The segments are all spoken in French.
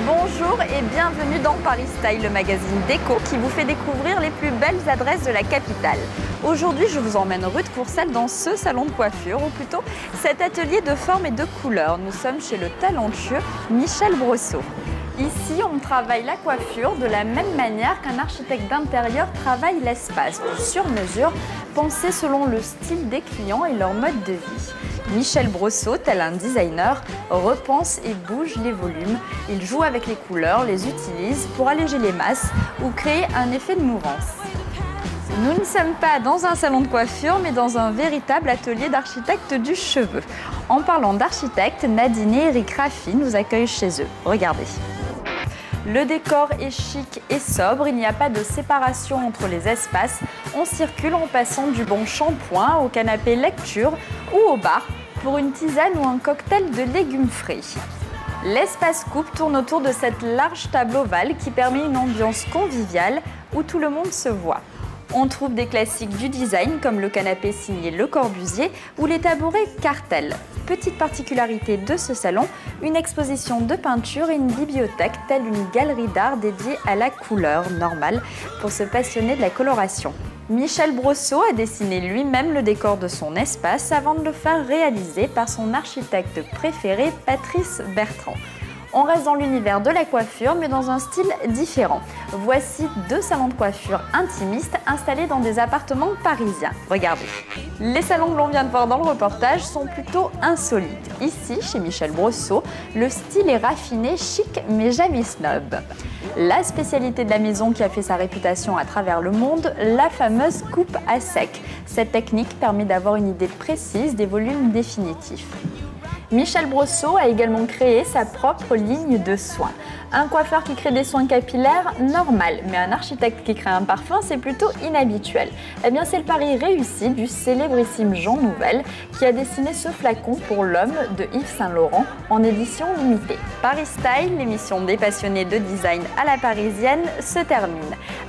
Bonjour et bienvenue dans Paris Style, le magazine déco qui vous fait découvrir les plus belles adresses de la capitale. Aujourd'hui, je vous emmène rue de Courcelles dans ce salon de coiffure, ou plutôt cet atelier de formes et de couleurs. Nous sommes chez le talentueux Michel Brosseau. Ici, on travaille la coiffure de la même manière qu'un architecte d'intérieur travaille l'espace, du sur-mesure, pensé selon le style des clients et leur mode de vie. Michel Brosseau, tel un designer, repense et bouge les volumes. Il joue avec les couleurs, les utilise pour alléger les masses ou créer un effet de mouvance. Nous ne sommes pas dans un salon de coiffure, mais dans un véritable atelier d'architecte du cheveu. En parlant d'architecte, Nadine et Eric Raffi nous accueillent chez eux. Regardez. Le décor est chic et sobre, il n'y a pas de séparation entre les espaces. On circule en passant du bon shampoing au canapé lecture ou au bar pour une tisane ou un cocktail de légumes frais. L'espace coupe tourne autour de cette large table ovale qui permet une ambiance conviviale où tout le monde se voit. On trouve des classiques du design comme le canapé signé Le Corbusier ou les tabourets Cartel. Petite particularité de ce salon, une exposition de peinture et une bibliothèque telle une galerie d'art dédiée à la couleur normale pour se passionner de la coloration. Michel Brosseau a dessiné lui-même le décor de son espace avant de le faire réaliser par son architecte préféré, Patrice Bertrand. On reste dans l'univers de la coiffure, mais dans un style différent. Voici deux salons de coiffure intimistes installés dans des appartements parisiens. Regardez. Les salons que l'on vient de voir dans le reportage sont plutôt insolites. Ici, chez Michel Brosseau, le style est raffiné, chic, mais jamais snob. La spécialité de la maison qui a fait sa réputation à travers le monde, la fameuse coupe à sec. Cette technique permet d'avoir une idée précise des volumes définitifs. Michel Brosseau a également créé sa propre ligne de soins. Un coiffeur qui crée des soins capillaires, normal, mais un architecte qui crée un parfum, c'est plutôt inhabituel. Eh bien, c'est le pari réussi du célébrissime Jean Nouvel qui a dessiné ce flacon pour l'homme de Yves Saint Laurent en édition limitée. Paris Style, l'émission des passionnés de design à la parisienne, se termine.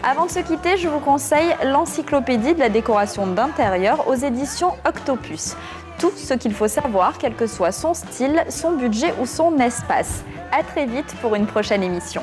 Avant de se quitter, je vous conseille l'encyclopédie de la décoration d'intérieur aux éditions Octopus. Tout ce qu'il faut savoir, quel que soit son style, son budget ou son espace. À très vite pour une prochaine émission.